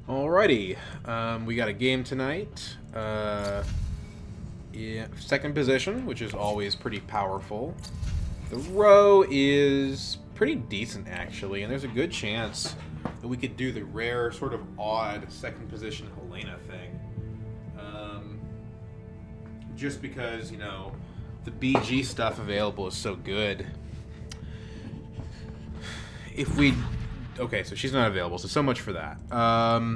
Alrighty, we got a game tonight. Yeah, second position, which is always pretty powerful. The row is pretty decent, actually, and there's a good chance that we could do the rare, sort of odd second position Helena thing. Just because, the BG stuff available is so good. If we... Okay, so she's not available, so much for that.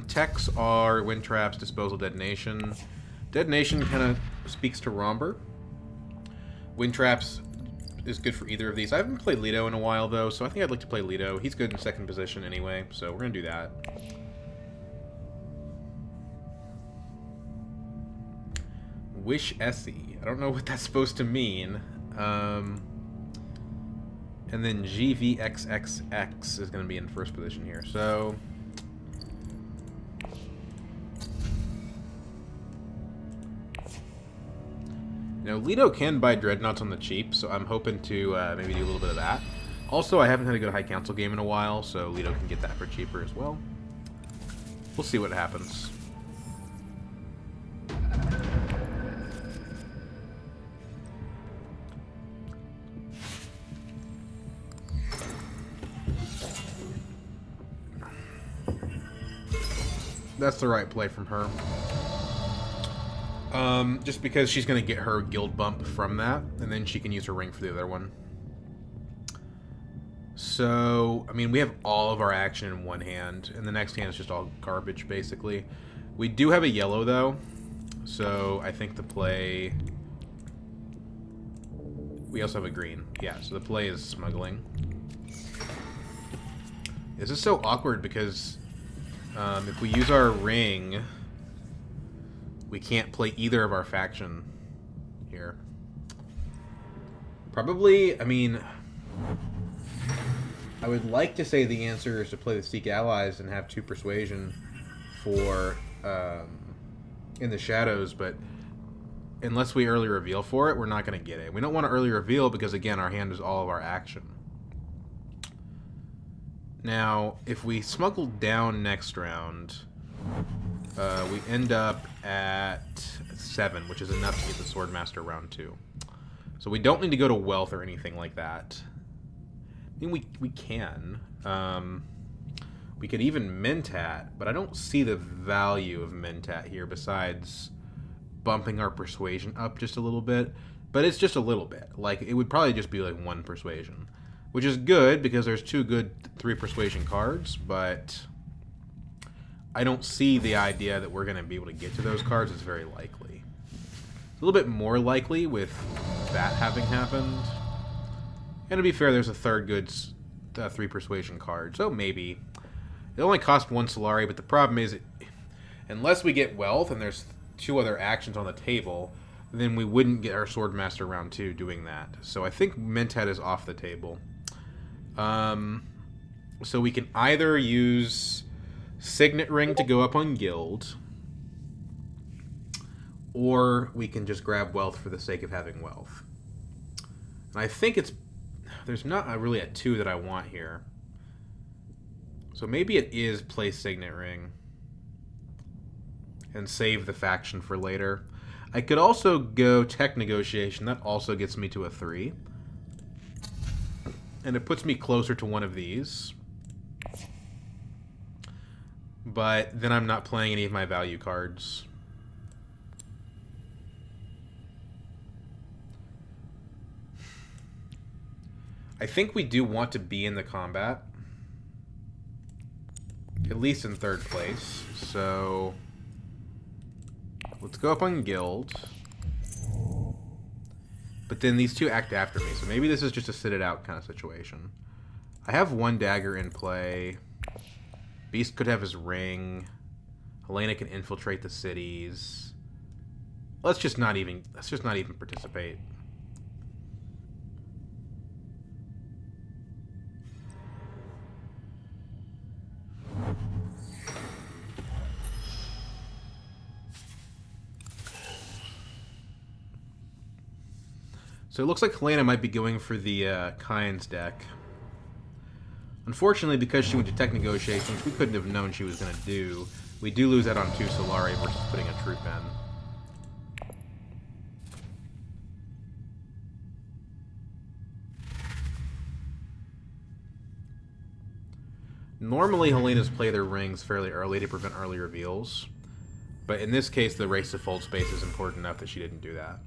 Techs are Wind Traps, Disposal, Detonation. Detonation kind of speaks to Romber. Wind Traps is good for either of these. I haven't played Leto in a while, though, so I think I'd like to play Leto. He's good in second position anyway, so we're going to do that. Wish Essie. I don't know what that's supposed to mean. And then GVXXX is going to be in first position here. So... Leto can buy Dreadnoughts on the cheap, so I'm hoping to maybe do a little bit of that. Also, I haven't had a good High Council game in a while, so Leto can get that for cheaper as well. We'll see what happens. That's the right play from her. Just because she's going to get her guild bump from that, and then she can use her ring for the other one. So, I mean, we have all of our action in one hand, and the next hand is just all garbage, basically. We do have a yellow, though, so I think the play... We also have a green. Yeah, so the play is smuggling. This is so awkward because... if we use our ring, we can't play either of our faction here. Probably, I mean, I would like to say the answer is to play the Seek Allies and have 2 Persuasion for in the Shadows, but unless we early reveal for it, we're not going to get it. We don't want to early reveal because, again, our hand is all of our action. Now, if we smuggle down next round, we end up at 7, which is enough to get the Swordmaster round 2. So we don't need to go to Wealth or anything like that. I mean, we can. We could even Mentat, but I don't see the value of Mentat here besides bumping our Persuasion up just a little bit. But it's just a little bit. Like, it would probably just be like 1 Persuasion. Which is good, because there's 2 good 3 Persuasion cards, but I don't see the idea that we're going to be able to get to those cards. It's very likely. It's a little bit more likely with that having happened. And to be fair, there's a third good 3 Persuasion card, so maybe. It only costs 1 Solari, but the problem is, unless we get Wealth and there's 2 other actions on the table, then we wouldn't get our Swordmaster round 2 doing that. So I think Mentat is off the table. So we can either use Signet Ring to go up on Guild, or we can just grab Wealth for the sake of having Wealth. And I think there's not really a 2 that I want here. So maybe it is play Signet Ring and save the faction for later. I could also go Tech Negotiation. That also gets me to a 3. And it puts me closer to one of these. But then I'm not playing any of my value cards. I think we do want to be in the combat. At least in 3rd place. So let's go up on Guild. But then these 2 act after me, so maybe this is just a sit it out kind of situation. I have 1 dagger in play. Beast could have his ring. Helena can infiltrate the cities. Let's just not even participate. So it looks like Helena might be going for the Kynes deck. Unfortunately, because she went to Tech Negotiations, we couldn't have known she was going to do. We do lose out on 2 Solari versus putting a troop in. Normally, Helena's play their rings fairly early to prevent early reveals. But in this case, the race to fold space is important enough that she didn't do that.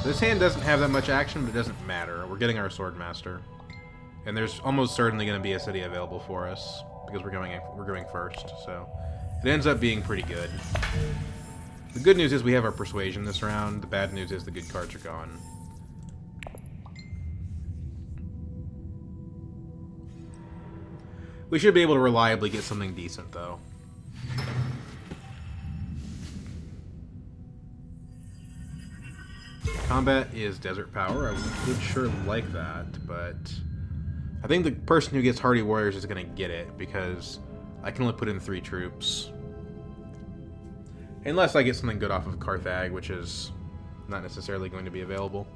This hand doesn't have that much action, but it doesn't matter. We're getting our Swordmaster. And there's almost certainly going to be a city available for us, because we're going first, so it ends up being pretty good. The good news is we have our Persuasion this round. The bad news is the good cards are gone. We should be able to reliably get something decent, though. Combat is Desert Power. I would sure like that, but I think the person who gets Hardy Warriors is going to get it, because I can only put in 3 troops. Unless I get something good off of Carthage, which is not necessarily going to be available.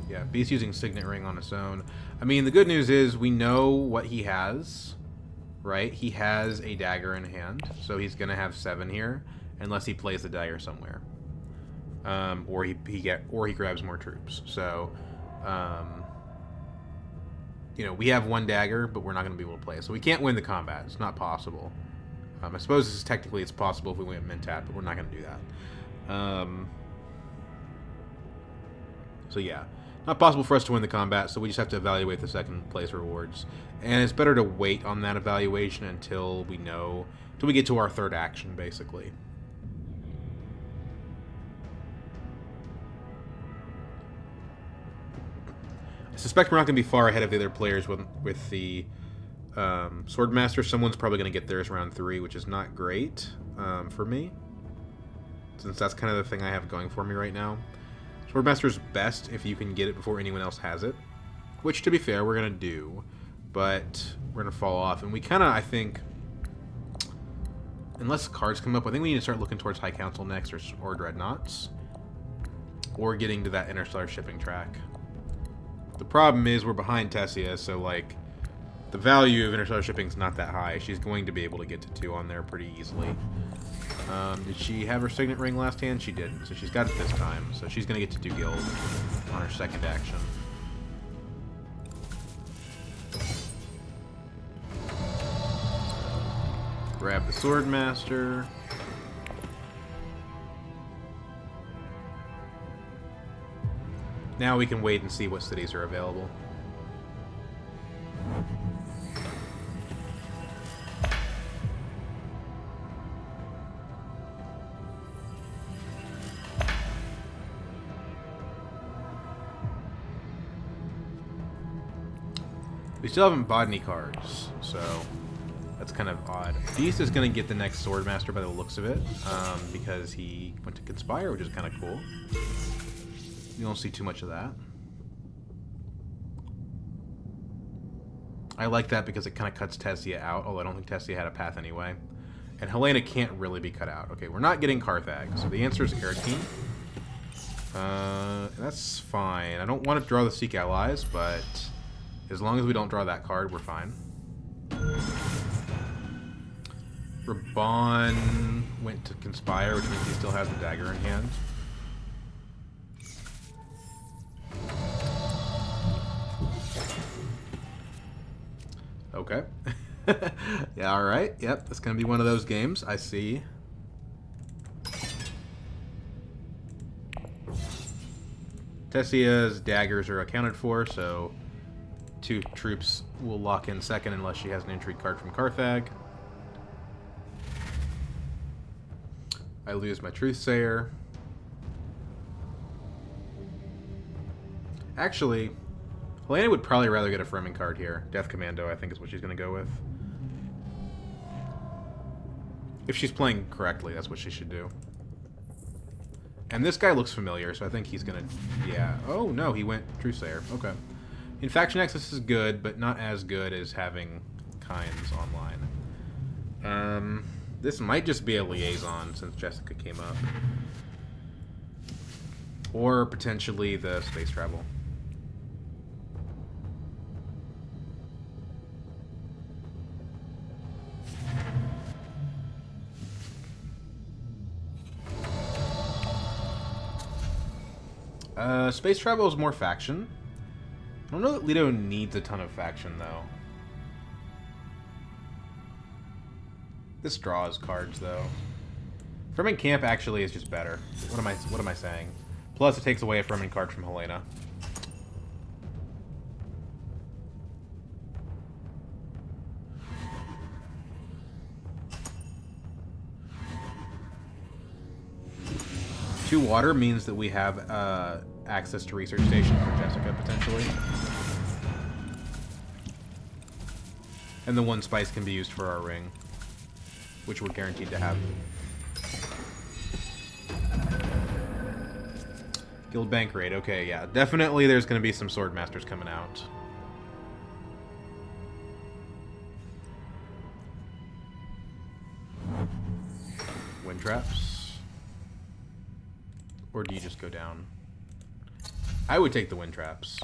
Yeah, Beast using Signet Ring on its own. I mean, the good news is we know what he has, right? He has a dagger in hand, so he's going to have 7 here, unless he plays the dagger somewhere, or he grabs more troops. So, you know, we have 1 dagger, but we're not going to be able to play it. So we can't win the combat. It's not possible. I suppose technically it's possible if we win Mentat, but we're not going to do that. So yeah. Not possible for us to win the combat, so we just have to evaluate the second place rewards. And it's better to wait on that evaluation until we get to our 3rd action, basically. I suspect we're not going to be far ahead of the other players with the Swordmaster. Someone's probably going to get theirs round 3, which is not great for me, since that's kind of the thing I have going for me right now. Swordmaster's best if you can get it before anyone else has it, which, to be fair, we're going to do, but we're going to fall off. And we kind of, I think, unless cards come up, I think we need to start looking towards High Council next, or Dreadnoughts, or getting to that Interstellar Shipping track. The problem is we're behind Tessia, so, like, the value of Interstellar Shipping is not that high. She's going to be able to get to 2 on there pretty easily. Did she have her Signet Ring last hand? She didn't, so she's got it this time. So she's going to get to 2 guild on her 2nd action. Grab the Swordmaster. Now we can wait and see what cities are available. We still haven't bought any cards, so that's kind of odd. Beast is going to get the next Swordmaster by the looks of it, because he went to Conspire, which is kind of cool. You don't see too much of that. I like that because it kind of cuts Tessia out, although I don't think Tessia had a path anyway. And Helena can't really be cut out. Okay, we're not getting Carthage, so the answer is Airteen. That's fine. I don't want to draw the Seek Allies, but as long as we don't draw that card, we're fine. Raban went to Conspire, which means he still has the dagger in hand. Okay. Yeah, alright. Yep, that's going to be one of those games. I see. Tessia's daggers are accounted for, so 2 troops will lock in second unless she has an intrigue card from Carthag. I lose my Truthsayer. Actually, Helena would probably rather get a Fremen card here. Death Commando, I think, is what she's going to go with. If she's playing correctly, that's what she should do. And this guy looks familiar, so I think he's going to... Yeah. Oh, no, he went Truthsayer. Okay. In Faction Access is good, but not as good as having Kynes online. This might just be a liaison since Jessica came up. Or potentially the space travel. Space travel is more faction. I don't know that Leto needs a ton of faction, though. This draws cards, though. Fremen Camp actually is just better. What am I saying? Plus, it takes away a Fremen card from Helena. Two water means that we have access to Research Station for Jessica, potentially. And the 1 spice can be used for our ring, which we're guaranteed to have. Guild Bank Raid. Okay, yeah. Definitely there's going to be some Swordmasters coming out. Wind Traps. Or do you just go down? I would take the Wind Traps.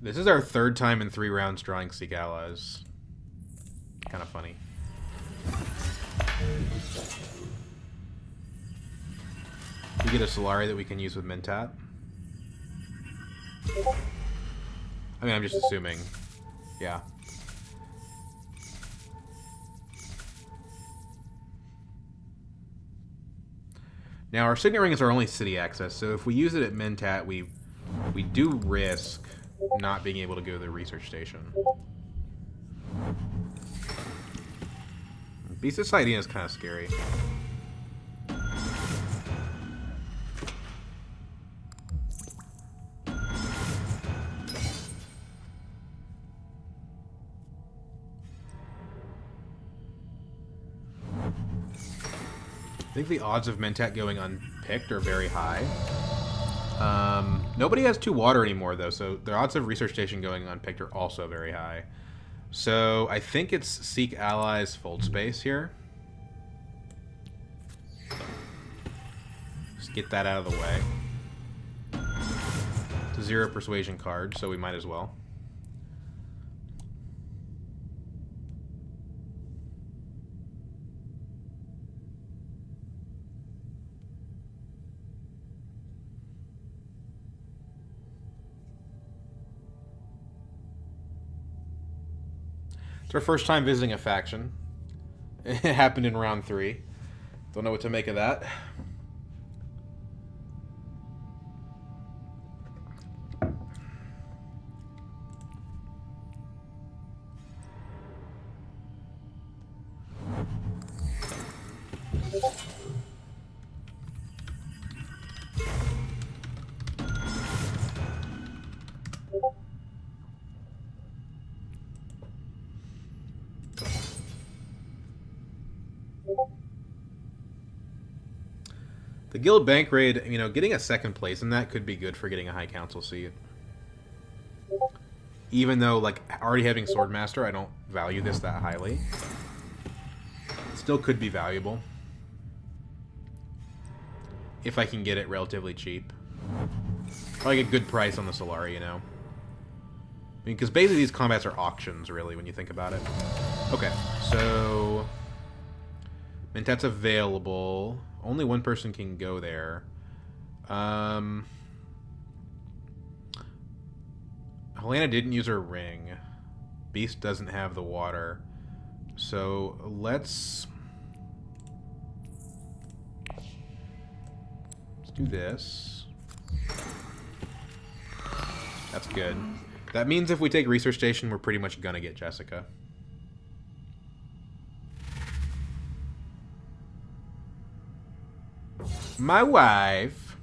This is our 3rd time in 3 rounds drawing Seek Allies. Kind of funny. We get a Solari that we can use with Mentat. I mean, I'm just assuming. Yeah. Now, our Signet Ring is our only city access, so if we use it at Mentat, we do risk not being able to go to the research station. Beast Society is kind of scary. I think the odds of Mentat going unpicked are very high. Nobody has 2 water anymore, though, so the odds of Research Station going unpicked are also very high. So I think it's Seek Allies Fold Space here. Just get that out of the way. It's a 0 persuasion card, so we might as well. It's our first time visiting a faction. It happened in round 3. Don't know what to make of that. The Guild Bank Raid, you know, getting a 2nd place in that could be good for getting a High Council seat. Even though, like, already having Swordmaster, I don't value this that highly. It still could be valuable. If I can get it relatively cheap. Probably a good price on the Solari, you know. I mean, because basically these combats are auctions, really, when you think about it. Okay, so... Mentat's available. Only 1 person can go there. Helena didn't use her ring. Beast doesn't have the water. So let's do this. That's good. That means if we take Research Station, we're pretty much gonna get Jessica. My wife.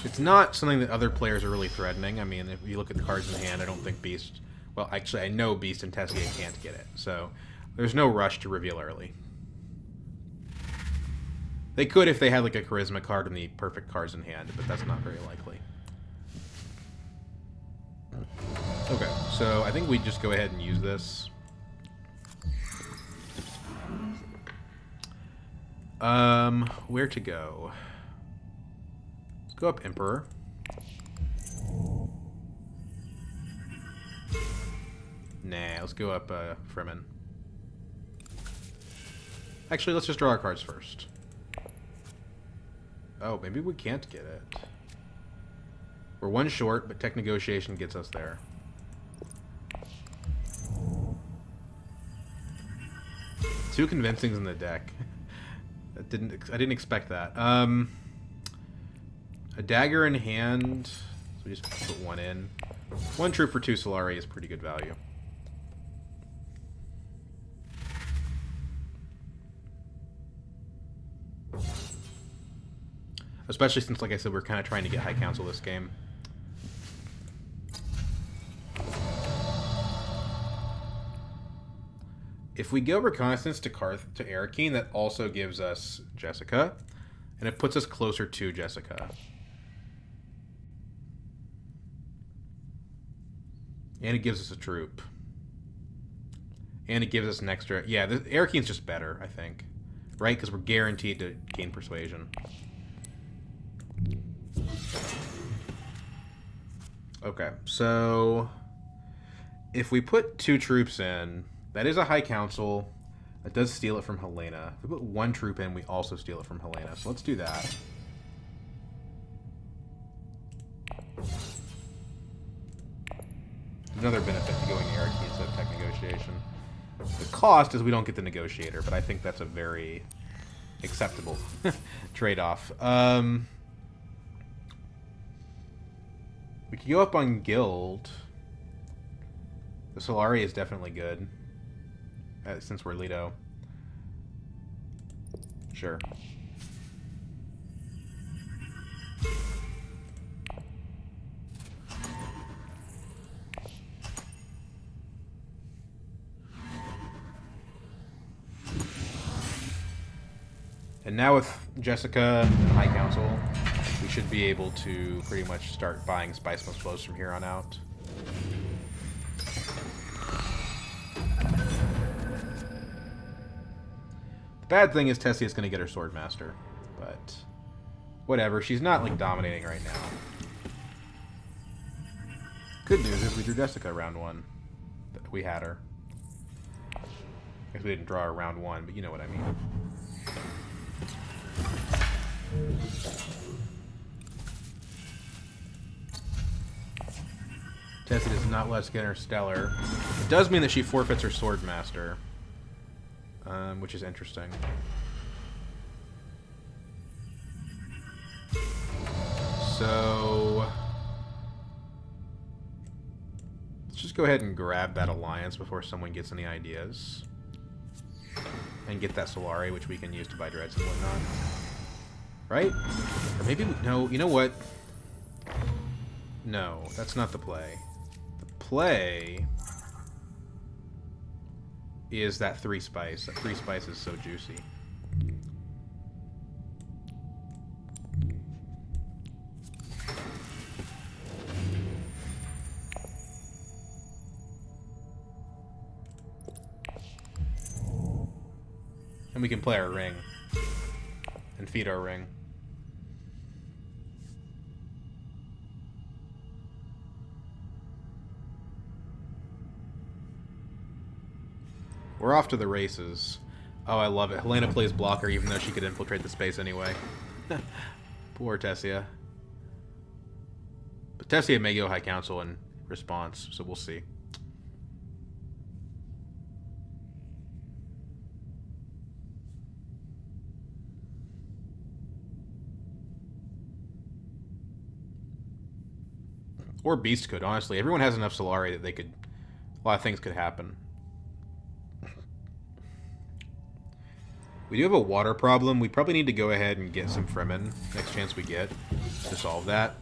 It's not something that other players are really threatening. I mean, if you look at the cards in hand, I don't think Beast... Well, actually, I know Beast and Tessia can't get it, so there's no rush to reveal early. They could if they had, like, a Charisma card and the perfect cards in hand, but that's not very likely. Okay, so I think we just go ahead and use this. Where to go? Go up Emperor. Nah, let's go up Fremen. Actually, let's just draw our cards first. Oh, maybe we can't get it. We're one short, but Tech Negotiation gets us there. Two convincings in the deck. I didn't expect that. A dagger in hand, so we just put one in. One troop for 2 Solari is pretty good value. Especially since, like I said, we're kind of trying to get High Council this game. If we go Reconnaissance to Arakeen, that also gives us Jessica, and it puts us closer to Jessica. And it gives us a troop. And it gives us an extra... Yeah, the Arakeen's just better, I think. Right? Because we're guaranteed to gain Persuasion. Okay, so... If we put 2 troops in, that is a High Council. That does steal it from Helena. If we put 1 troop in, we also steal it from Helena. So let's do that. Another benefit to going Arakeen instead of Tech Negotiation. The cost is we don't get the Negotiator, but I think that's a very acceptable trade-off. We could go up on Guild. The Solari is definitely good, since we're Leto. Sure. And now with Jessica and High Council, we should be able to pretty much start buying Spice Most Blows from here on out. The bad thing is Tessia's going to get her Swordmaster, but whatever. She's not, like, dominating right now. Good news is we drew Jessica round 1. We had her. I guess we didn't draw her round 1, but you know what I mean. Tessie does not let us get her Stellar. It does mean that she forfeits her Swordmaster, which is interesting. So let's just go ahead and grab that alliance before someone gets any ideas. And get that Solari, which we can use to buy dreads and whatnot. Right? Or maybe we... No, you know what? No, that's not the play. The play is that 3 spice. That 3 spice is so juicy. And we can play our ring. And feed our ring. We're off to the races. Oh, I love it. Helena plays blocker even though she could infiltrate the space anyway. Poor Tessia. Tessia may go High Council in response, so we'll see. Or Beast could, honestly. Everyone has enough Solari that they could... A lot of things could happen. We do have a water problem. We probably need to go ahead and get some Fremen next chance we get to solve that.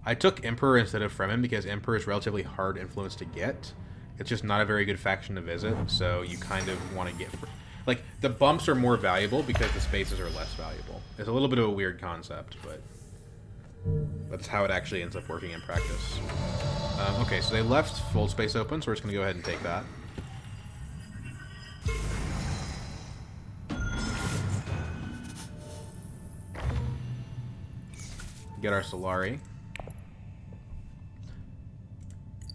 I took Emperor instead of Fremen because Emperor is relatively hard influence to get. It's just not a very good faction to visit, so you kind of want to get... Like, the bumps are more valuable because the spaces are less valuable. It's a little bit of a weird concept, but that's how it actually ends up working in practice. Okay, so they left Fold Space open, so we're just going to go ahead and take that. Get our Solari.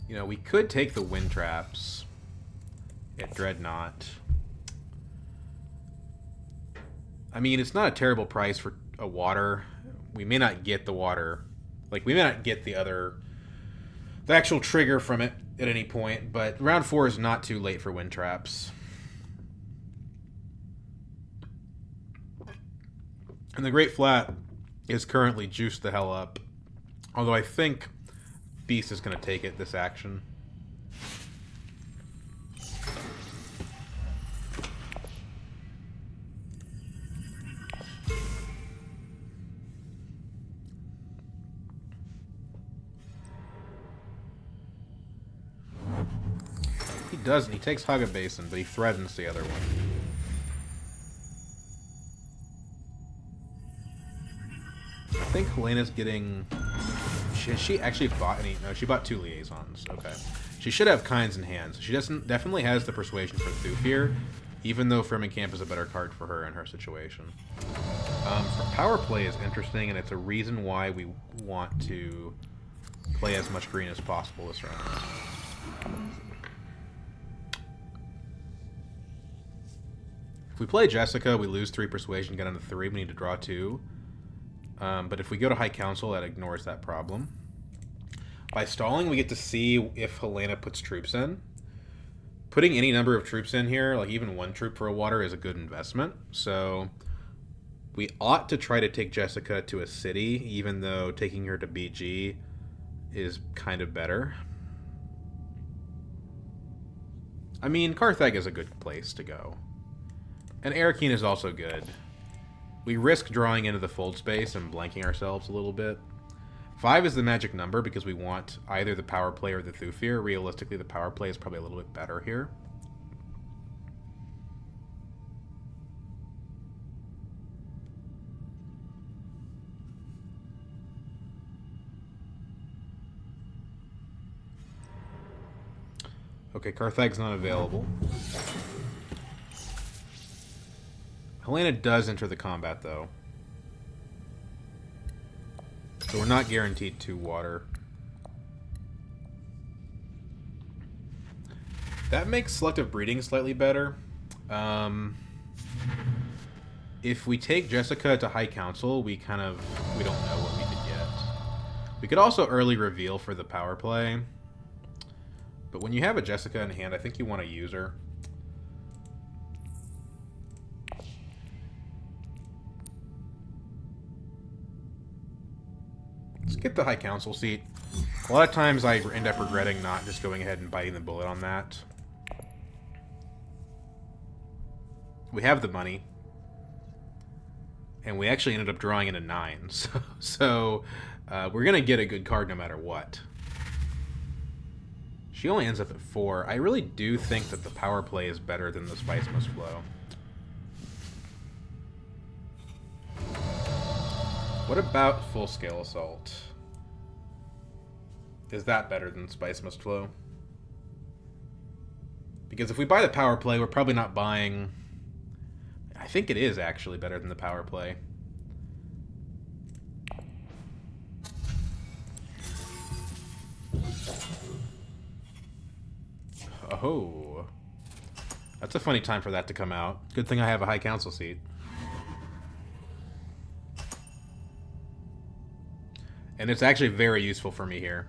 You know, we could take the Wind Traps at Dreadnought. I mean, it's not a terrible price for a water. We may not get the water. Like, we may not get the actual trigger from it at any point, but round 4 is not too late for Wind Traps. And the Great Flat is currently juiced the hell up. Although I think Beast is going to take it this action. He doesn't. He takes Haga Basin, but he threatens the other one. I think Helena's getting... Has she actually bought any? No, she bought 2 liaisons. Okay. She should have Kinds in hands. She definitely has the persuasion for Thufir, even though Fremen Camp is a better card for her in her situation. Power play is interesting, and it's a reason why we want to play as much green as possible this round. If we play Jessica, we lose 3 persuasion, get on to 3. We need to draw 2. But if we go to High Council, that ignores that problem. By stalling, we get to see if Helena puts troops in. Putting any number of troops in here, like even 1 troop for a water, is a good investment. So we ought to try to take Jessica to a city, even though taking her to BG is kind of better. I mean, Carthage is a good place to go. And Arakeen is also good. We risk drawing into the fold space and blanking ourselves a little bit. 5 is the magic number because we want either the power play or the Thufir. Realistically, the power play is probably a little bit better here. Okay, Carthage's not available. Helena does enter the combat, though. So we're not guaranteed 2 water. That makes selective breeding slightly better. If we take Jessica to High Council, we don't know what we could get. We could also early reveal for the power play. But when you have a Jessica in hand, I think you want to use her. Let's get the High Council seat. A lot of times I end up regretting not just going ahead and biting the bullet on that. We have the money. And we actually ended up drawing into 9. So we're going to get a good card no matter what. She only ends up at 4. I really do think that the power play is better than the Spice Must Flow. What about Full-Scale Assault? Is that better than Spice Must Flow? Because if we buy the power play, we're probably not buying... I think it is actually better than the power play. Oh. That's a funny time for that to come out. Good thing I have a High Council seat. And it's actually very useful for me here.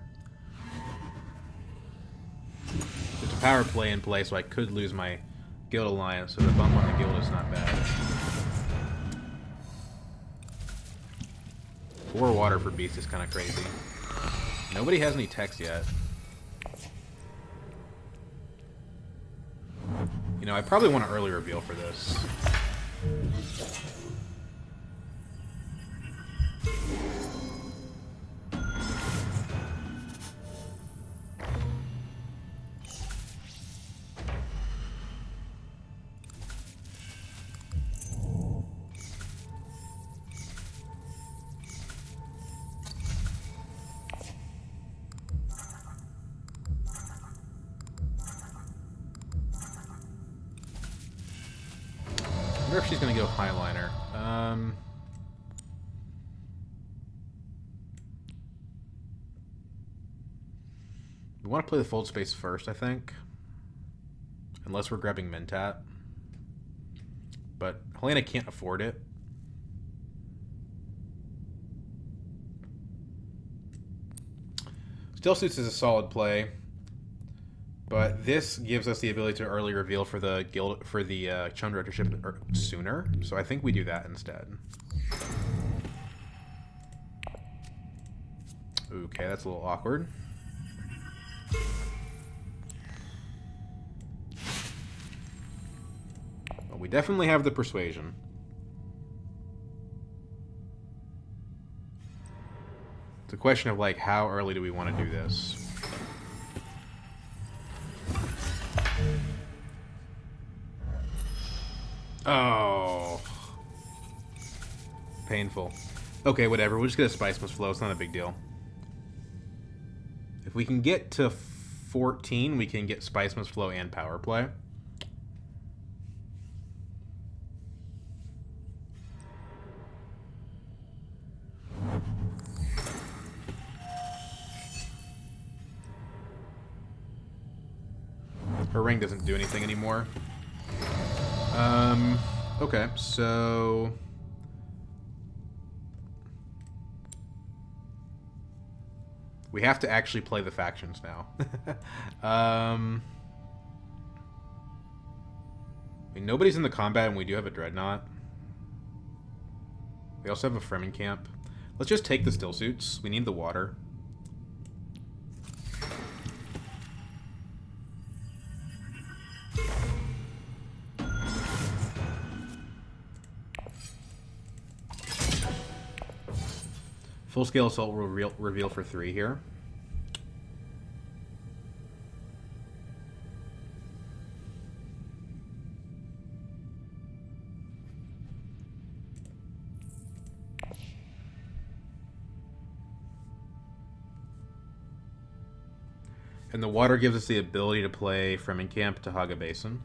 There's a power play in play, so I could lose my guild alliance, so the bump on the guild is not bad. 4 water for beast is kind of crazy. Nobody has any techs yet. You know, I probably want an early reveal for this. I wonder if she's going to go highliner. We want to play the fold space first, I think. Unless we're grabbing Mentat. But Helena can't afford it. Still Suits is a solid play. But this gives us the ability to early reveal for the guild for the Chum Directorship sooner, so I think we do that instead. Okay, that's a little awkward. Well, we definitely have the persuasion. It's a question of like how early do we want to do this? Oh. Painful. Okay, whatever. We'll just get a Spice Must Flow. It's not a big deal. If we can get to 14, we can get Spice Must Flow and Power Play. Her ring doesn't do anything anymore. Okay, so... we have to actually play the factions now. I mean, nobody's in the combat, and we do have a Dreadnought. We also have a Fremen camp. Let's just take the Still Suits. We need the water. Full-scale assault will reveal for 3 here. And the water gives us the ability to play Fremen Camp to Haga Basin.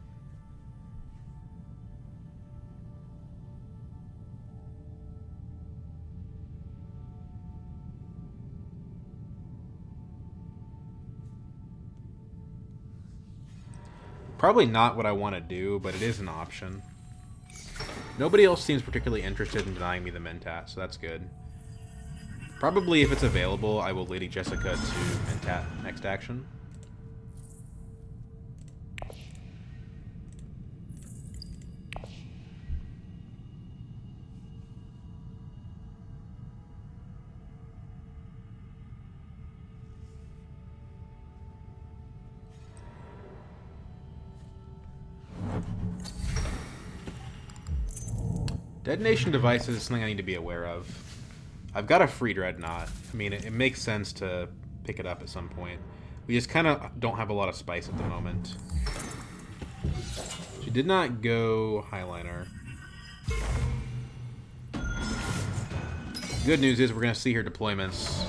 Probably not what I want to do, but it is an option. Nobody else seems particularly interested in denying me the Mentat, so that's good. Probably, if it's available, I will Lady Jessica to Mentat next action. Detonation devices is something I need to be aware of. I've got a free Dreadnought. I mean, it makes sense to pick it up at some point. We just kind of don't have a lot of spice at the moment. She did not go highliner. Good news is we're going to see her deployments.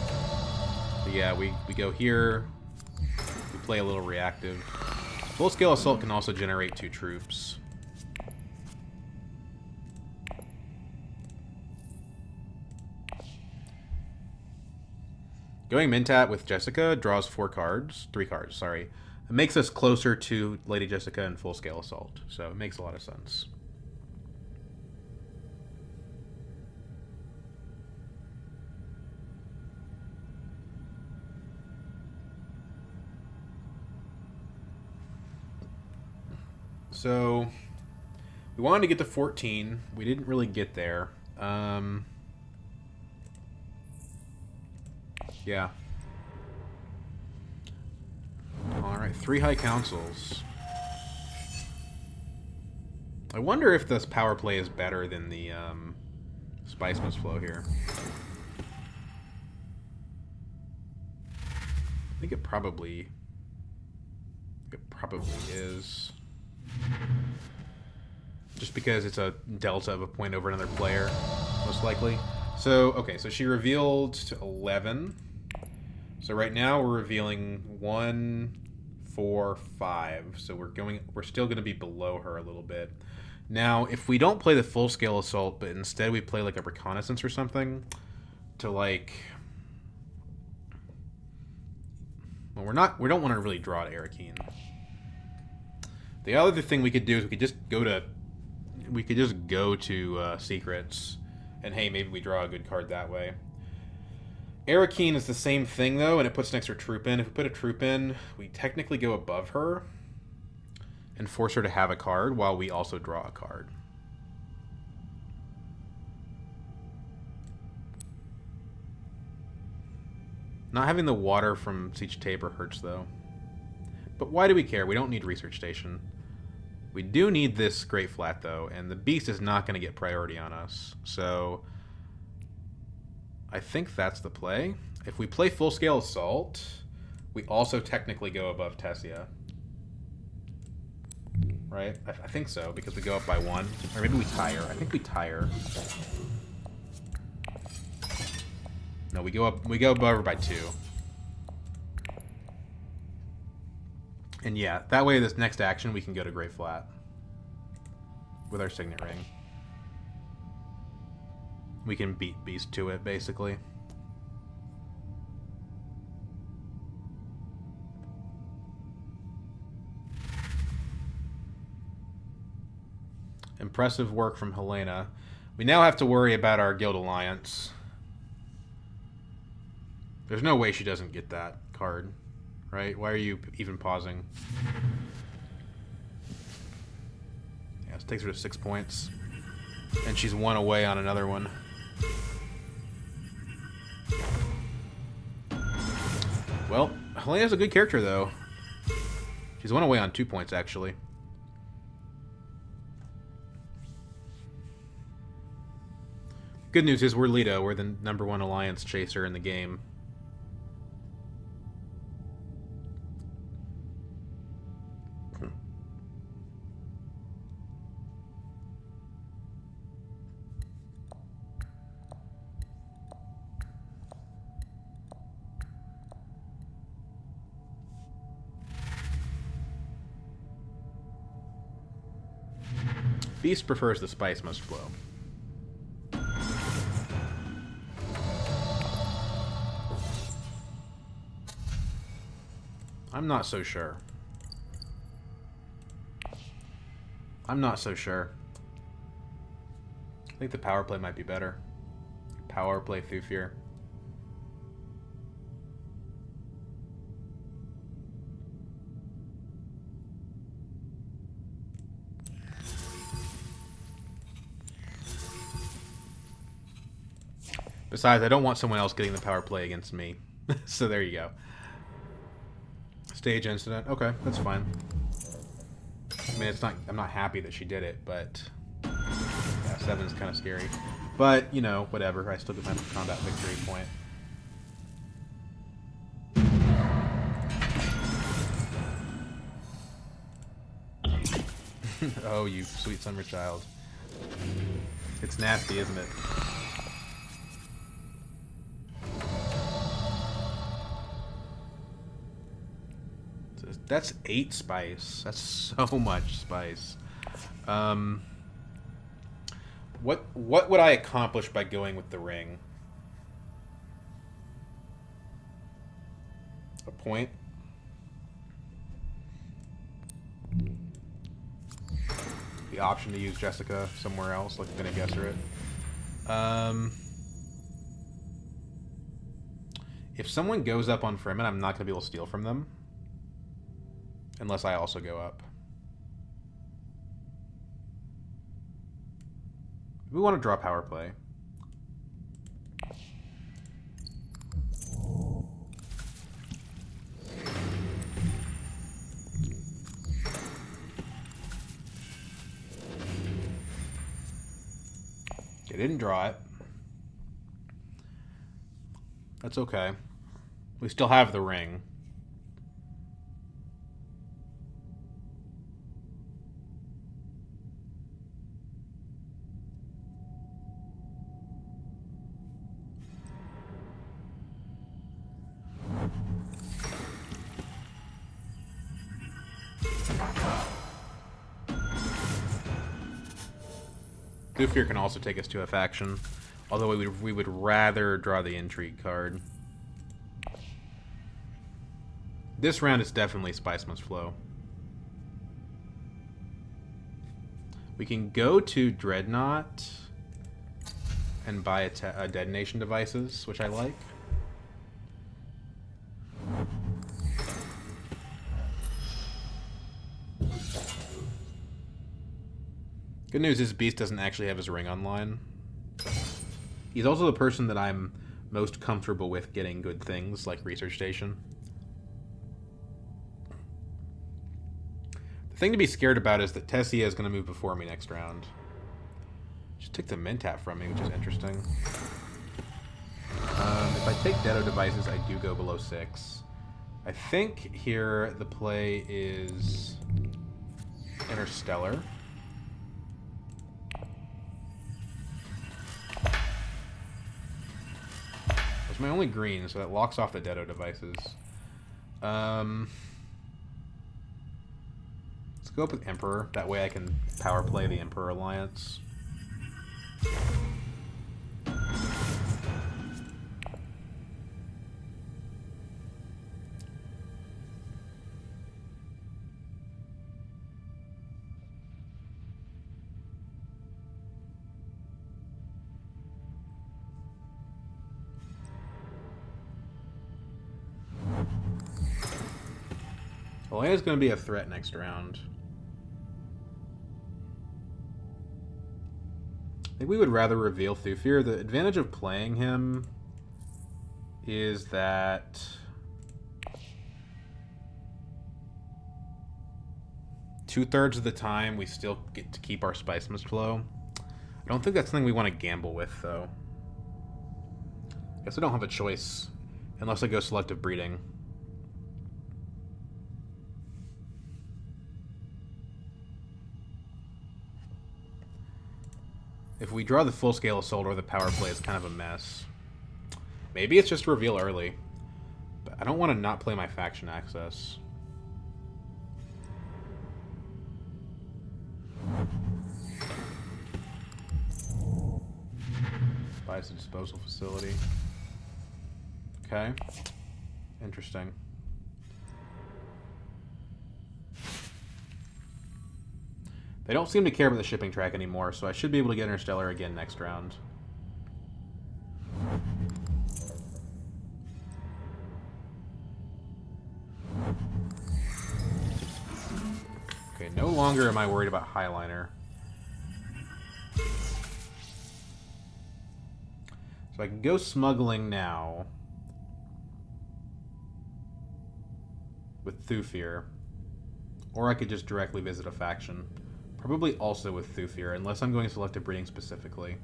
But yeah, we go here. We play a little reactive. Full-scale assault can also generate 2 troops. Going Mentat with Jessica draws 3 cards, sorry. It makes us closer to Lady Jessica and full-scale assault, so it makes a lot of sense. So we wanted to get to 14. We didn't really get there. Yeah. Alright, 3 high councils. I wonder if this power play is better than the Spice Must Flow here. I think it probably is. Just because it's a delta of a point over another player, most likely. So, okay, so she revealed to 11. So right now we're revealing 1, 4, 5. So we're still going to be below her a little bit. Now, if we don't play the full-scale assault, but instead we play like a reconnaissance or something to like... Well, we don't want to really draw to Arakeen. The other thing we could do is we could just go to secrets, and hey, maybe we draw a good card that way. Arakeen is the same thing though, and it puts an extra troop in. If we put a troop in, we technically go above her and force her to have a card while we also draw a card. Not having the water from Siege Tabor hurts though. But why do we care? We don't need Research Station. We do need this Great Flat though, and the Beast is not going to get priority on us. So I think that's the play. If we play full-scale assault, we also technically go above Tessia. Right? I think so, because we go up by 1. Or maybe we tire. I think we tire. No, we go above her by 2. And yeah, that way this next action we can go to Great Flat. With our Signet Ring. We can beat Beast to it, basically. Impressive work from Helena. We now have to worry about our Guild Alliance. There's no way she doesn't get that card, right? Why are you even pausing? Yeah, it takes her to 6 points. And she's 1 away on another one. Well, Helena's a good character, though. She's 1 away on 2 points, actually. Good news is we're Leto. We're the #1 alliance chaser in the game. Beast prefers the Spice Must Flow. I'm not so sure. I'm not so sure. I think the power play might be better. Power play through fear. Besides, I don't want someone else getting the power play against me. So there you go. Stage incident. Okay, that's fine. I mean, it's not. I'm not happy that she did it, but yeah, 7's kind of scary. But you know, whatever. I still get my combat victory point. Oh, you sweet summer child. It's nasty, isn't it? That's 8 spice. That's so much spice. What would I accomplish by going with the ring? A point? The option to use Jessica somewhere else, like Bene Gesserit. If someone goes up on Fremen, I'm not going to be able to steal from them. Unless I also go up. We want to draw power play. Okay, didn't draw it. That's okay. We still have the ring. Doofier can also take us to a faction, although we would rather draw the intrigue card. This round is definitely Spice Must Flow. We can go to Dreadnought and buy a detonation devices, which I like. Good news is Beast doesn't actually have his ring online. He's also the person that I'm most comfortable with getting good things, like Research Station. The thing to be scared about is that Tessia is going to move before me next round. She took the Mentat from me, which is interesting. If I take Leto devices, I do go below 6. I think here the play is Interstellar. It's my only green, so that locks off the Leto devices. Let's go up with Emperor. That way I can power play the Emperor Alliance. Elena's going to be a threat next round. I think we would rather reveal Thufir. The advantage of playing him is that two-thirds of the time we still get to keep our Spice Must Flow. I don't think that's something we want to gamble with, though. Guess I don't have a choice unless I go Selective Breeding. If we draw the full-scale assault or the power play, it's kind of a mess. Maybe it's just reveal early. But I don't want to not play my faction access. Buys a disposal facility. Okay. Interesting. They don't seem to care about the shipping track anymore, so I should be able to get Interstellar again next round. Okay, no longer am I worried about Highliner. So I can go smuggling now with Thufir, or I could just directly visit a faction. Probably also with Thufir, unless I'm going Selective Breeding specifically.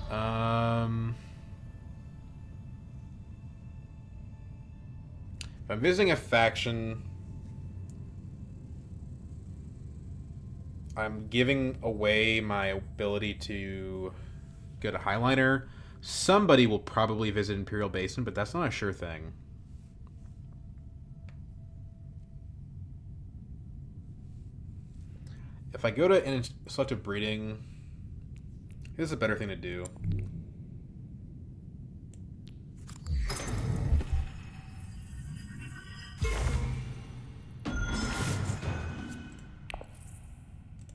If I'm visiting a faction, I'm giving away my ability to go to Highliner. Somebody will probably visit Imperial Basin, but that's not a sure thing. If I go to Selective Breeding, this is a better thing to do.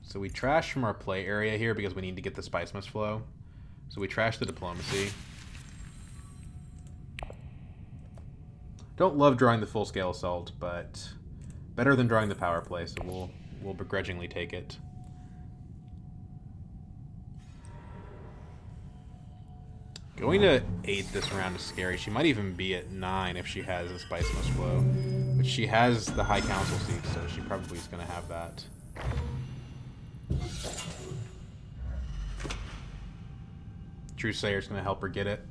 So we trash from our play area here because we need to get the Spice Must Flow. So we trash the Diplomacy. Don't love drawing the full-scale assault, but better than drawing the power play, so we'll begrudgingly take it. Going to 8 this round is scary. She might even be at 9 if she has a Spice Must Flow. But she has the High Council seat, so she probably is going to have that. Truesayer's going to help her get it.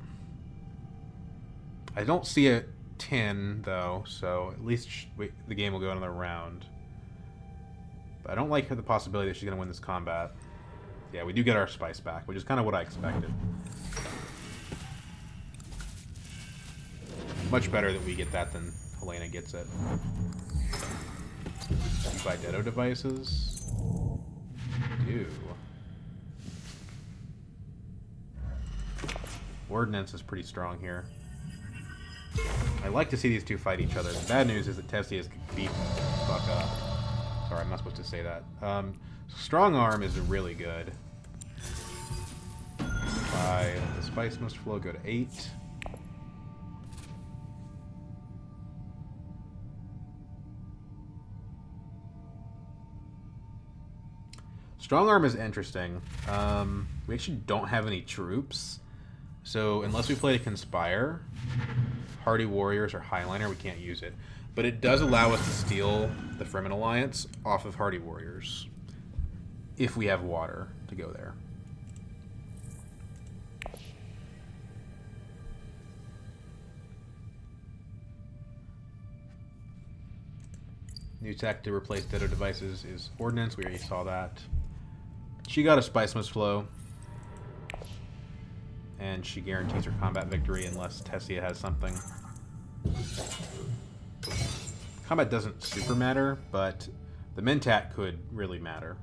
I don't see a 10, though, so at least the game will go another round. But I don't like the possibility that she's going to win this combat. Yeah, we do get our Spice back, which is kind of what I expected. Much better that we get that than Helena gets it. Buy Ditto devices? Do. Ordnance is pretty strong here. I like to see these two fight each other. The bad news is that Tessie is beat the fuck up. Sorry, I'm not supposed to say that. Strong Arm is really good. By the Spice Must Flow, go to 8. Strong Arm is interesting. We actually don't have any troops. So unless we play to Conspire, Hardy Warriors, or Highliner, we can't use it. But it does allow us to steal the Fremen Alliance off of Hardy Warriors. If we have water to go there. New tech to replace Ditto devices is Ordnance. We already saw that. She got a Spice Must Flow. And she guarantees her combat victory unless Tessia has something. Combat doesn't super matter, but the Mentat could really matter.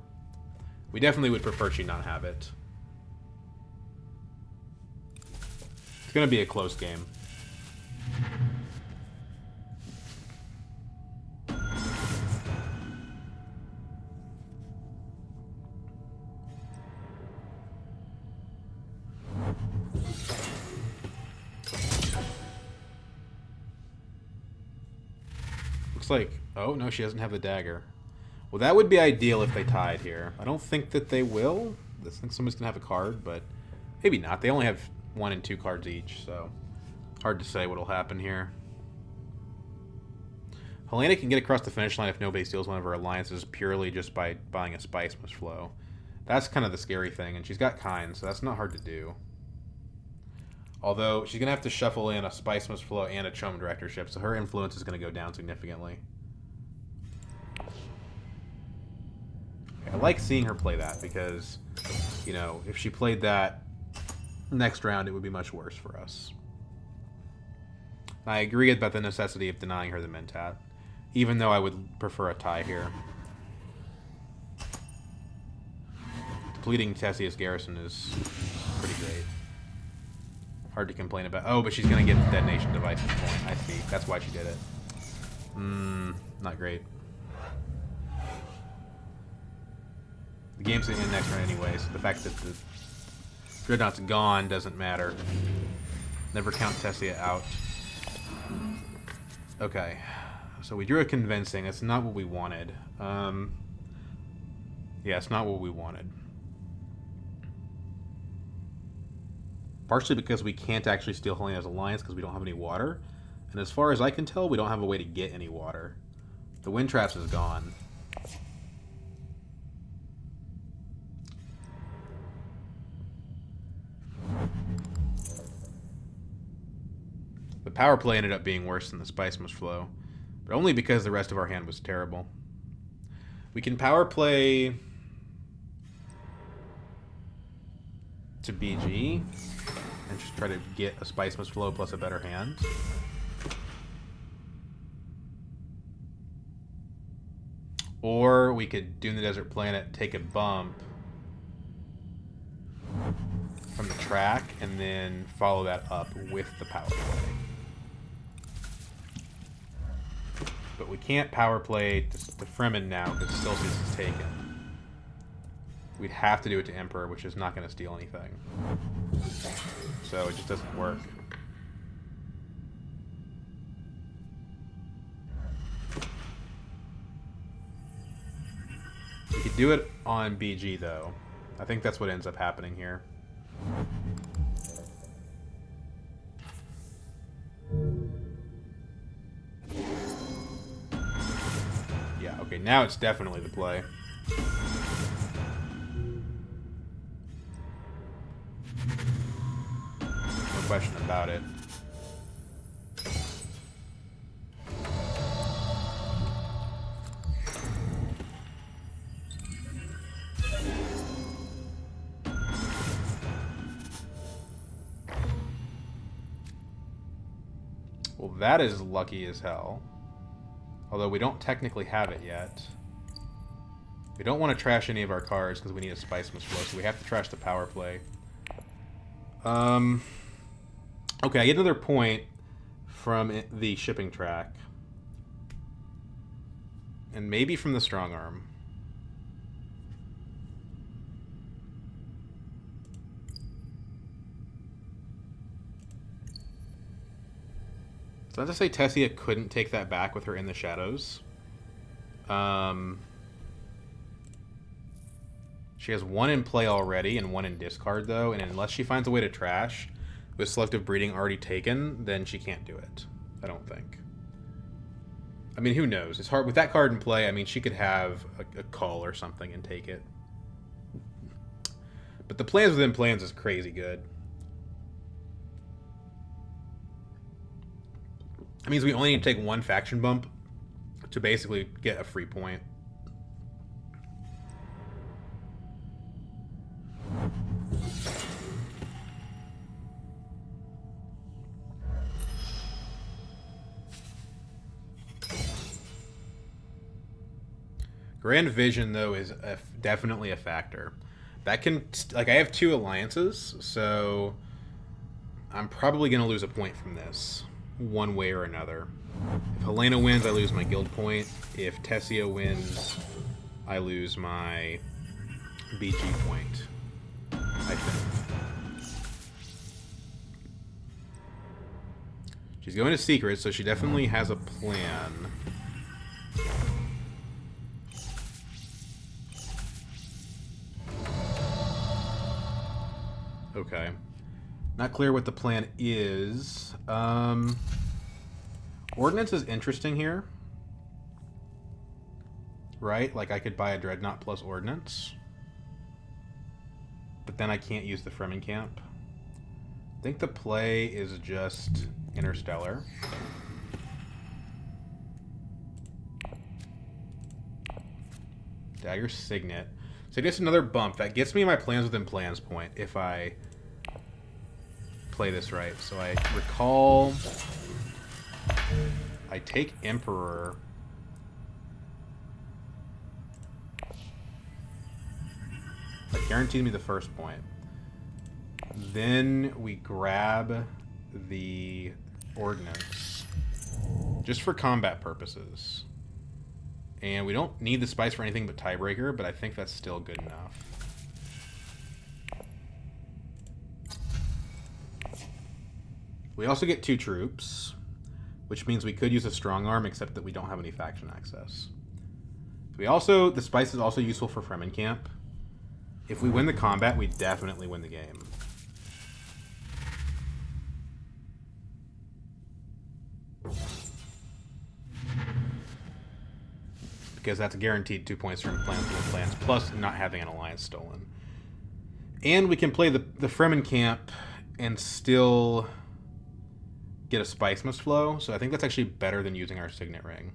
We definitely would prefer she not have it. It's going to be a close game. Like, oh no, she doesn't have the dagger. Well, that would be ideal if they tied here. I don't think that they will. I think someone's gonna have a card, but maybe not. They only have 1 and 2 cards each, so hard to say what'll happen here. Helena can get across the finish line if nobody steals one of her alliances purely just by buying a Spice Must Flow. That's kind of the scary thing, and she's got Kind, so that's not hard to do. Although, she's going to have to shuffle in a Spice Must Flow and a Chum Directorship, so her influence is going to go down significantly. I like seeing her play that, because, you know, if she played that next round, it would be much worse for us. I agree about the necessity of denying her the Mentat, even though I would prefer a tie here. Depleting Tessia's garrison is pretty great. Hard to complain about. Oh, but she's going to get the detonation device at this point. I see. That's why she did it. Not great. The game's going to end next round anyway, so the fact that the Dreadnought's gone doesn't matter. Never count Tessia out. Okay. So we drew a convincing. That's not what we wanted. Yeah, it's not what we wanted. Partially because we can't actually steal Helena's alliance because we don't have any water. And as far as I can tell, we don't have a way to get any water. The wind traps is gone. The power play ended up being worse than the Spice Must Flow. But only because the rest of our hand was terrible. We can power play to BG and just try to get a Spice Must Flow plus a better hand. Or we could Dune the Desert Planet, take a bump from the track, and then follow that up with the power play. But we can't power play to Fremen now because Celsius is taken. We'd have to do it to Emperor, which is not going to steal anything. So it just doesn't work. We could do it on BG, though. I think that's what ends up happening here. Yeah, okay, now it's definitely the play. No question about it. Well, that is lucky as hell. Although we don't technically have it yet. We don't want to trash any of our cards because we need a Spice Must Flow, so we have to trash the power play. Okay, I get another point from the shipping track. And maybe from the strong arm. So not to say Tessia couldn't take that back with her in the shadows. She has one in play already and one in discard, though, and unless she finds a way to trash with Selective Breeding already taken, then she can't do it. I don't think. I mean, who knows? It's hard. With that card in play, I mean, she could have a call or something and take it. But the plans within plans is crazy good. That means we only need to take one faction bump to basically get a free point. Grand Vision, though, is definitely a factor. That can, like, I have 2 alliances, so I'm probably going to lose a point from this, one way or another. If Helena wins, I lose my guild point. If Tessia wins, I lose my BG point, I think. She's going to Secret, so she definitely has a plan. Okay. Not clear what the plan is. Ordnance is interesting here. Right? Like, I could buy a Dreadnought plus Ordnance. But then I can't use the Fremen Camp. I think the play is just Interstellar. Dagger Signet. So just another bump. That gets me my plans within plans point if I play this right. So I recall... I take Emperor. That guaranteed me the first point. Then we grab the Ordnance. Just for combat purposes. And we don't need the spice for anything but Tiebreaker, but I think that's still good enough. We also get 2 troops, which means we could use a strong arm, except that we don't have any faction access. The spice is also useful for Fremen Camp. If we win the combat, we definitely win the game. Because that's guaranteed 2 points from plans and plans, plus not having an alliance stolen. And we can play the Fremen Camp and still get a Spice Must Flow, so I think that's actually better than using our Signet Ring.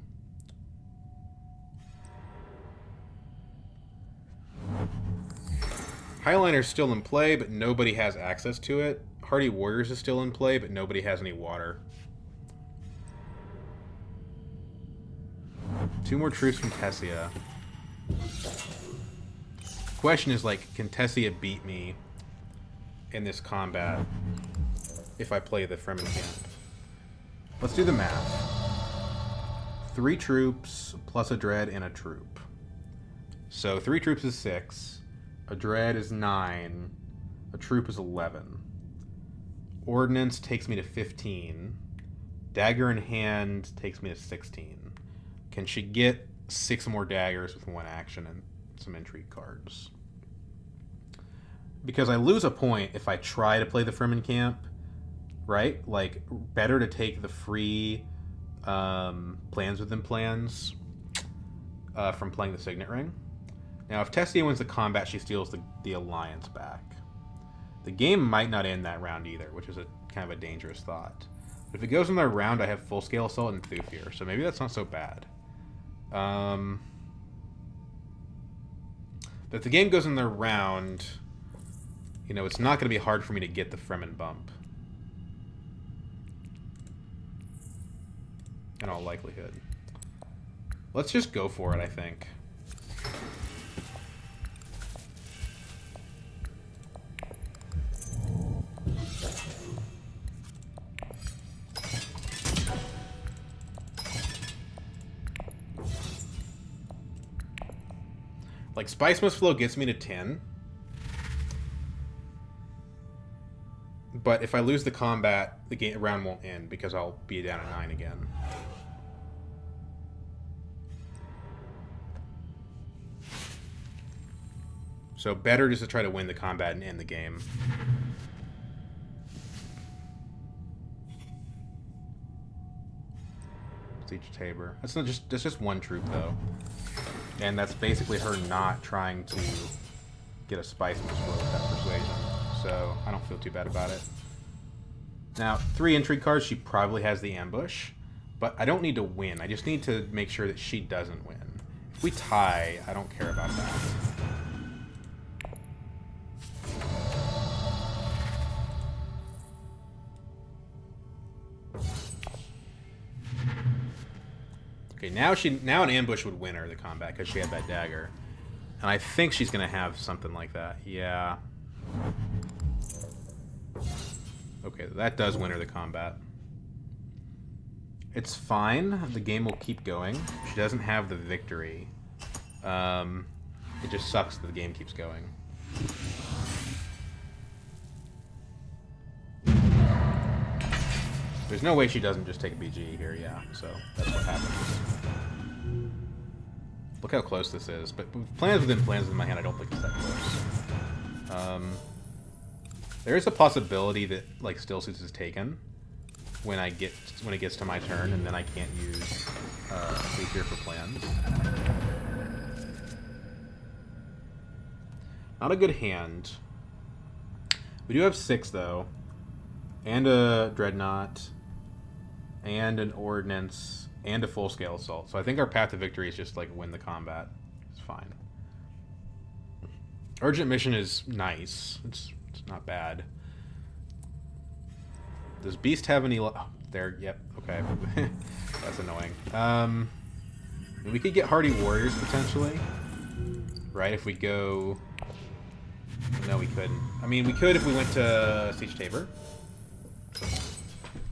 Highliner's still in play, but nobody has access to it. Hardy Warriors is still in play, but nobody has any water. 2 more troops from Tessia. Question is, like, can Tessia beat me in this combat if I play the Fremen Camp? Let's do the math. 3 troops plus a dread and a troop. So 3 troops is 6. A dread is 9. A troop is 11. Ordnance takes me to 15. Dagger in hand takes me to 16. Can she get 6 more daggers with 1 action and some intrigue cards. Because I lose a point if I try to play the Fremen Camp, right? Like, better to take the free plans within plans from playing the Signet Ring. Now, if Tessia wins the combat, she steals the Alliance back. The game might not end that round either, which is a kind of a dangerous thought. But if it goes in their round, I have full-scale assault and Thufir, so maybe that's not so bad. But if the game goes in their round, you know, it's not going to be hard for me to get the Fremen bump. In all likelihood. Let's just go for it, I think. Like, Spice Must Flow gets me to 10. But if I lose the combat, the round won't end because I'll be down at 9 again. So better just to try to win the combat and end the game. Siege Tabor. That's just one troop though. And that's basically her not trying to get a Spice Must Flow with that persuasion. So I don't feel too bad about it. Now, 3 intrigue cards, she probably has the ambush. But I don't need to win. I just need to make sure that she doesn't win. If we tie, I don't care about that. Okay, now an ambush would win her the combat because she had that dagger. And I think she's going to have something like that. Yeah. Okay, that does win her the combat. It's fine. The game will keep going. She doesn't have the victory. It just sucks that the game keeps going. There's no way she doesn't just take a BG here, yeah. So that's what happens. Look how close this is. But with plans within my hand, I don't think it's that close. There is a possibility that like Still Suits is taken when it gets to my turn, and then I can't use Sleep here for plans. Not a good hand. We do have 6 though, and a Dreadnought, and an Ordnance, and a full-scale assault. So I think our path to victory is just like win the combat. It's fine. Urgent mission is nice. It's not bad. Does Beast have any... Oh, there, yep, okay. That's annoying. We could get Hardy Warriors, potentially. Right, if we go... No, we couldn't. I mean, we could if we went to Siege Tabor.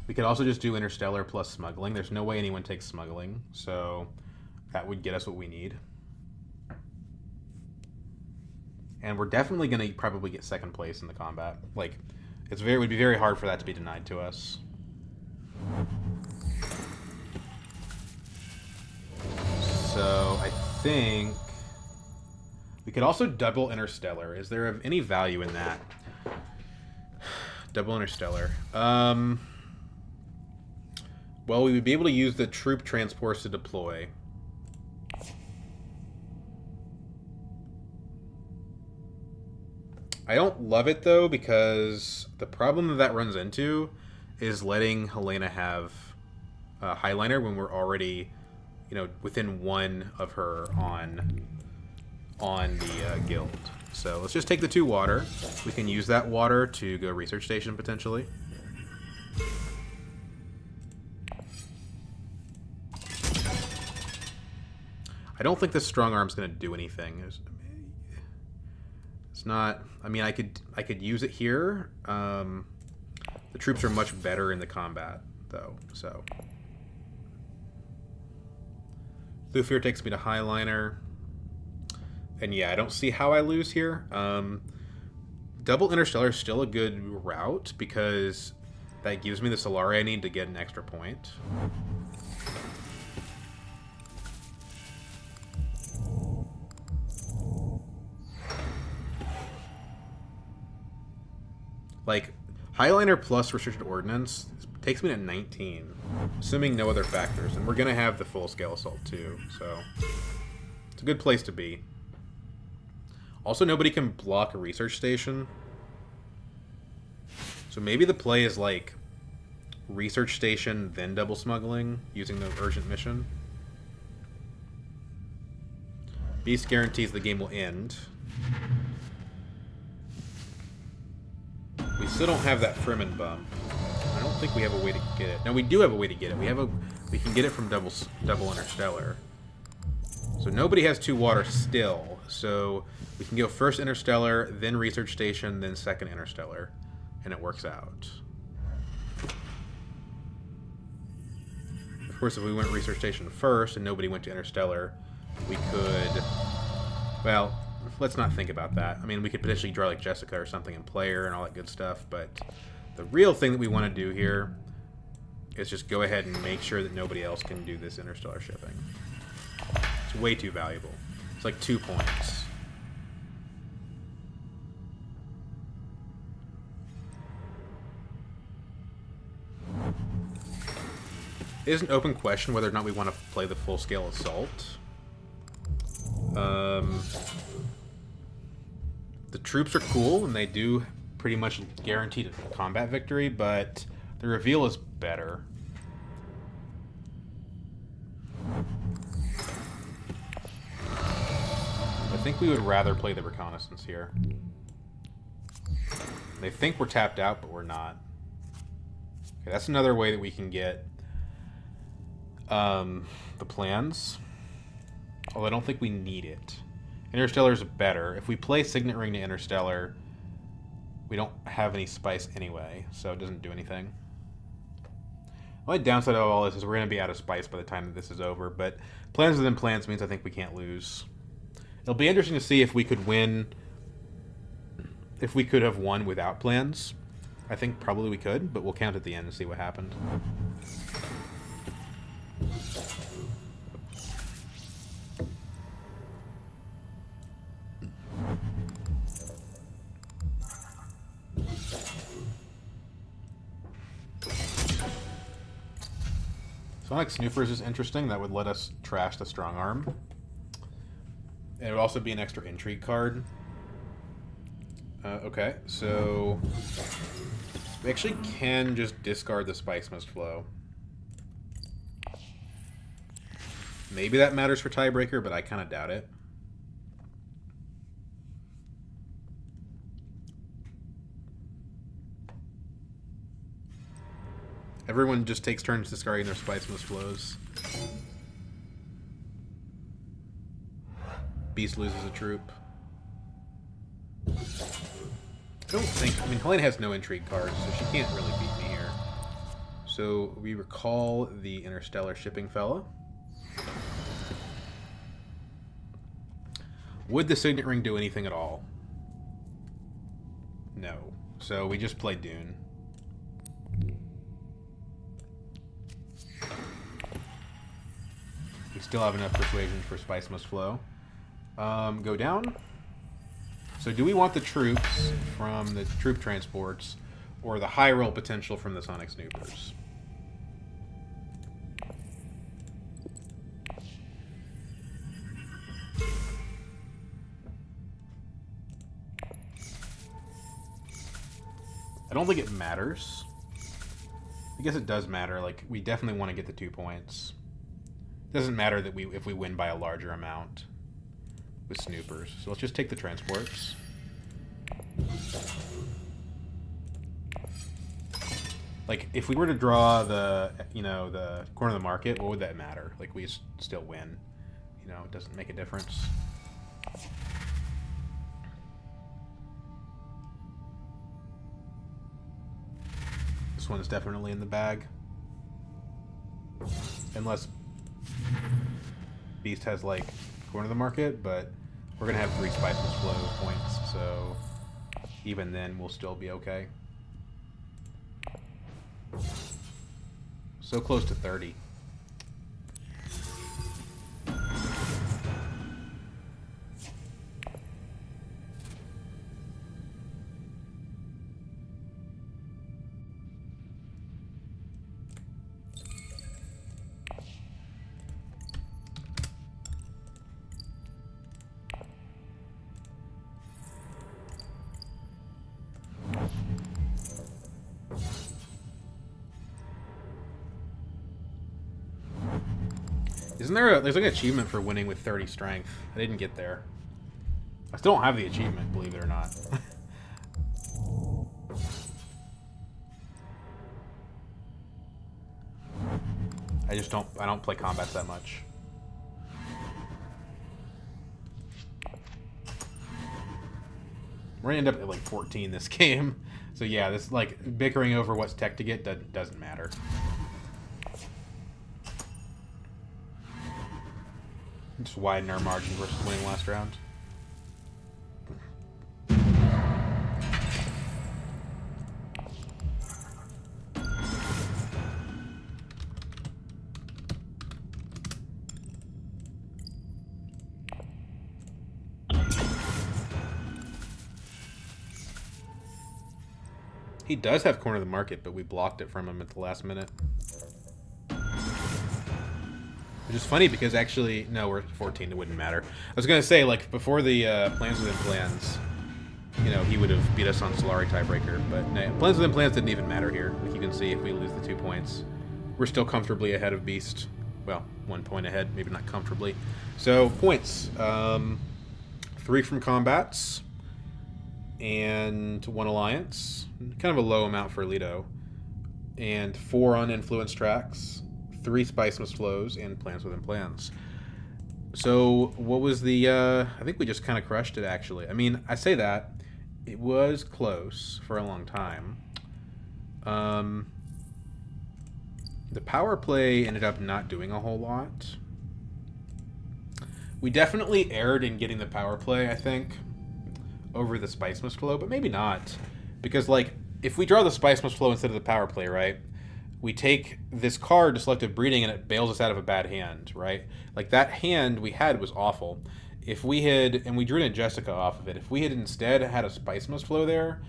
We could also just do Interstellar plus Smuggling. There's no way anyone takes Smuggling, so that would get us what we need. And we're definitely going to probably get 2nd place in the combat. Like, it would be very hard for that to be denied to us. So, I think... We could also double Interstellar. Is there any value in that? Double Interstellar. Well, we would be able to use the troop transports to deploy. I don't love it, though, because the problem that runs into is letting Helena have Highliner when we're already, you know, within 1 of her on the guild. So let's just take the 2 water. We can use that water to go research station, potentially. I don't think this strong arm's going to do anything. It's not... I mean, I could use it here. The troops are much better in the combat, though, so... Thufir takes me to Highliner. And yeah, I don't see how I lose here. Double Interstellar is still a good route, because that gives me the Solari I need to get an extra point. Like, Highliner plus Restricted Ordnance takes me to 19, assuming no other factors. And we're going to have the full-scale assault, too, so it's a good place to be. Also, nobody can block a research station. So maybe the play is, like, research station, then double smuggling, using the urgent mission. Beast guarantees the game will end. We still don't have that Fremen bump. I don't think we have a way to get it. No, we do have a way to get it. We can get it from double Interstellar. So nobody has 2 water still. So we can go first Interstellar, then Research Station, then second Interstellar. And it works out. Of course, if we went Research Station first and nobody went to Interstellar, we could... Well, let's not think about that. I mean, we could potentially draw like Jessica or something in player and all that good stuff, but the real thing that we want to do here is just go ahead and make sure that nobody else can do this interstellar shipping. It's way too valuable. It's like 2 points. It is an open question whether or not we want to play the full-scale assault. The troops are cool, and they do pretty much guaranteed a combat victory, but the reveal is better. I think we would rather play the reconnaissance here. They think we're tapped out, but we're not. Okay, that's another way that we can get the plans. Although I don't think we need it. Interstellar is better. If we play Signet Ring to Interstellar, we don't have any spice anyway, so it doesn't do anything. The only downside of all this is we're going to be out of spice by the time that this is over, but plans within plans means I think we can't lose. It'll be interesting to see if we could win, if we could have won without plans. I think probably we could, but we'll count at the end and see what happened. Sonic Snoopers is interesting. That would let us trash the Strong Arm. And it would also be an extra intrigue card. Okay, so we actually can just discard the Spice Must Flow. Maybe that matters for Tiebreaker, but I kind of doubt it. Everyone just takes turns discarding their Spice Must Flows. Beast loses a troop. I don't think... I mean, Helene has no intrigue cards, so she can't really beat me here. So we recall the Interstellar Shipping Fella. Would the Signet Ring do anything at all? No. So we just play Dune. We still have enough persuasion for Spice Must Flow. Go down. So do we want the troops from the troop transports or the high roll potential from the Sonic Snoopers? I don't think it matters. I guess it does matter. Like, we definitely want to get the 2 points. It doesn't matter that if we win by a larger amount with Snoopers. So let's just take the transports. Like, if we were to draw the, you know, the corner of the market, what would that matter? Like, we still win. You know, it doesn't make a difference. This one is definitely in the bag. Unless Beast has, like, corner of the market, but we're going to have 3 Spice Must Flow points, so even then we'll still be okay. So close to 30. Isn't there there's like an achievement for winning with 30 strength? I didn't get there. I still don't have the achievement, believe it or not. I don't play combats that much. We're gonna end up at like 14 this game. So yeah, this like bickering over what's tech to get doesn't matter. Just widen our margin versus winning last round. He does have corner of the market, but we blocked it from him at the last minute. Which is funny because actually, no, we're at 14. It wouldn't matter. I was gonna say, like, before the plans within plans, you know, he would have beat us on Solari tiebreaker. But no, plans within plans didn't even matter here. Like you can see, if we lose the 2 points, we're still comfortably ahead of Beast. Well, 1 point ahead, maybe not comfortably. So points: 3 from combats and 1 alliance. Kind of a low amount for Leto. And 4 on influence tracks. 3 Spice Must Flows, and plans within plans. So, what was the, I think we just kind of crushed it, actually. I mean, I say that. It was close for a long time. The power play ended up not doing a whole lot. We definitely erred in getting the power play, I think, over the Spice Must Flow, but maybe not. Because, like, if we draw the Spice Must Flow instead of the power play, right? We take this card to Selective Breeding and it bails us out of a bad hand, right? Like, that hand we had was awful. If we had, and we drew in Jessica off of it, if we had instead had a Spice Must Flow there,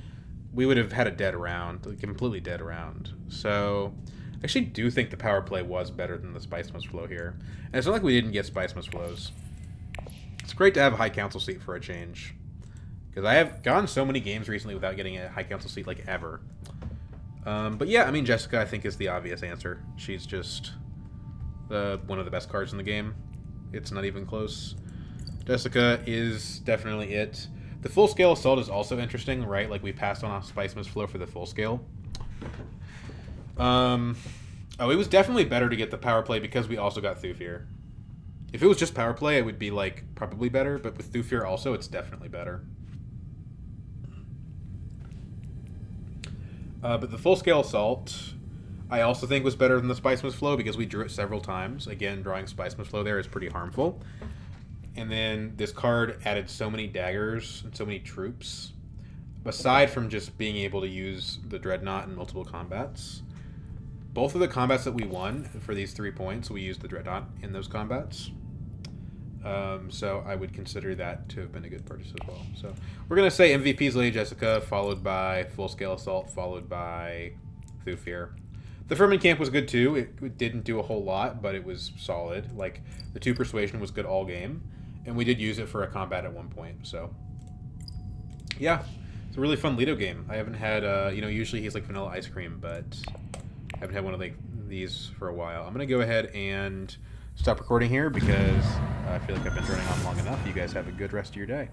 we would have had a dead round, a completely dead round. So, I actually do think the power play was better than the Spice Must Flow here. And it's not like we didn't get Spice Must Flows. It's great to have a high council seat for a change. Because I have gone so many games recently without getting a high council seat, like, ever. But yeah, I mean, Jessica, I think, is the obvious answer. She's just one of the best cards in the game. It's not even close. Jessica is definitely it. The full scale assault is also interesting, right? Like, we passed on a Spice Must Flow for the full scale. Oh, it was definitely better to get the power play because we also got Thufir. If it was just power play, it would be, like, probably better, but with Thufir also, it's definitely better. But the full-scale assault, I also think was better than the Spice Must Flow because we drew it several times. Again, drawing Spice Must Flow there is pretty harmful. And then this card added so many daggers and so many troops. Aside from just being able to use the Dreadnought in multiple combats, both of the combats that we won for these 3 points, we used the Dreadnought in those combats. So I would consider that to have been a good purchase as well. So we're going to say MVP's Lady Jessica, followed by Full Scale Assault, followed by Thufir. The Furman Camp was good too. It didn't do a whole lot, but it was solid. Like, the 2 Persuasion was good all game, and we did use it for a combat at 1 point. So yeah, it's a really fun Leto game. I haven't had, you know, usually he's like vanilla ice cream, but I haven't had one of these for a while. I'm going to go ahead and stop recording here because I feel like I've been running on long enough. You guys have a good rest of your day.